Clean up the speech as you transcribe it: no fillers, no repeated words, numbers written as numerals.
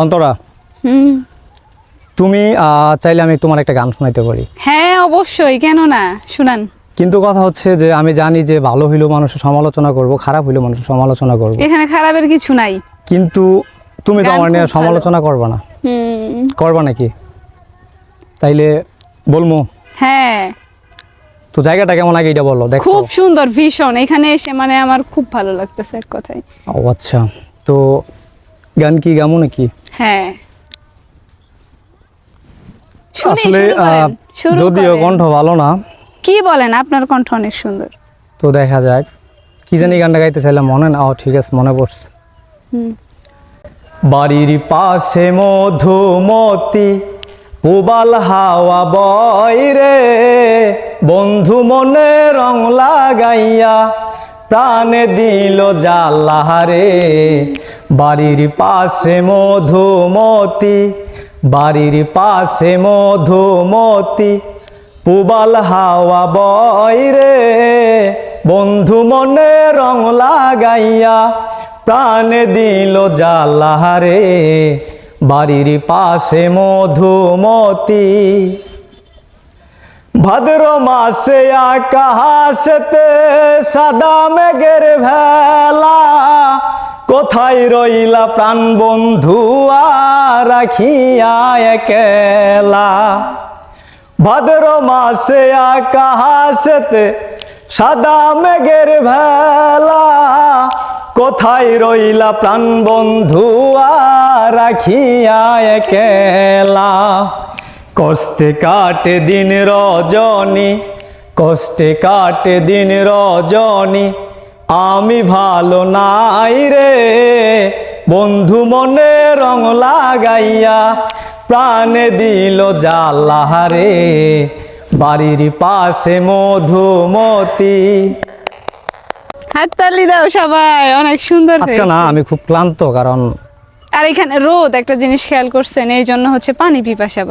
অন্তরা, তুমি চাইলে আমি তোমার একটা গান শোনাইতে পারি। হ্যাঁ অবশ্যই, কেন না, শুনান। কিন্তু কথা হচ্ছে যে আমি জানি যে ভালো হইলেও মানুষের সমালোচনা করব, খারাপ হইলেও মানুষের সমালোচনা করব। এখানে খারাপের কিছু নাই। কিন্তু তুমি তো গান আমার নিয়ে খুব ভালো। সমালোচনা করবা না, করবা নাকি? তাইলে বলবো। হ্যাঁ, তো জায়গাটা কেমন আগে এটা বলো। দেখো খুব সুন্দর, ভীষণ। এখানে এসে মানে আমার খুব ভালো লাগতেছে এক কথায়। ও আচ্ছা, তো গান কি গামো নাকি? হ্যাঁ শুনি, আসলে শুরু করেন, শুরু যদিও করেন। কণ্ঠ ভালো না, কি বলেন, আপনার কণ্ঠ অনেক সুন্দর। তো দেখা যাক। কি জানি গানটা গাইতে চাইলাম, মনে না। ও ঠিক আছে, মনে পড়ছে। বাড়ির পাশে মধুমতি, পুবাল হাওয়া বয় রে, বন্ধু মনে রং লাগাইয়া প্রাণে দিল জ্বালা রে। বাড়ির পাশে মধুমতি, বাড়ির পাশে মধুমতি, পুবাল হাওয়া বয় রে, বন্ধু মনে রং লাগাইয়া প্রাণে দিল জ্বালা রে। বাড়ির পাশে মধুমতি। ভাদ্র মাসে আকাশেতে সাদা মেঘের ভেলা, কোথায় রইলা প্রাণ বন্ধু রাখিয়া একলা। ভাদ্র মাসে আকাশেতে সাদা মেঘের ভেলা, কোথায় রইলা প্রাণ বন্ধু রাখিয়া একলা। কষ্টে কাটে দিন রজনী, কষ্টে কাটে দিন রজনী, আমি ভালো নাই রে, বন্ধু মনে রং লাগাইয়া প্রাণে দিল জ্বালা রে। বাড়ির পাশে মধুমতি। হাততালি দাও সবাই, অনেক সুন্দর আজকে না হয়েছে। আমি খুব ক্লান্ত, কারণ আর এখানে রোদ, একটা জিনিস খেয়াল করছেন, এই জন্য হচ্ছে পানি পিপাসা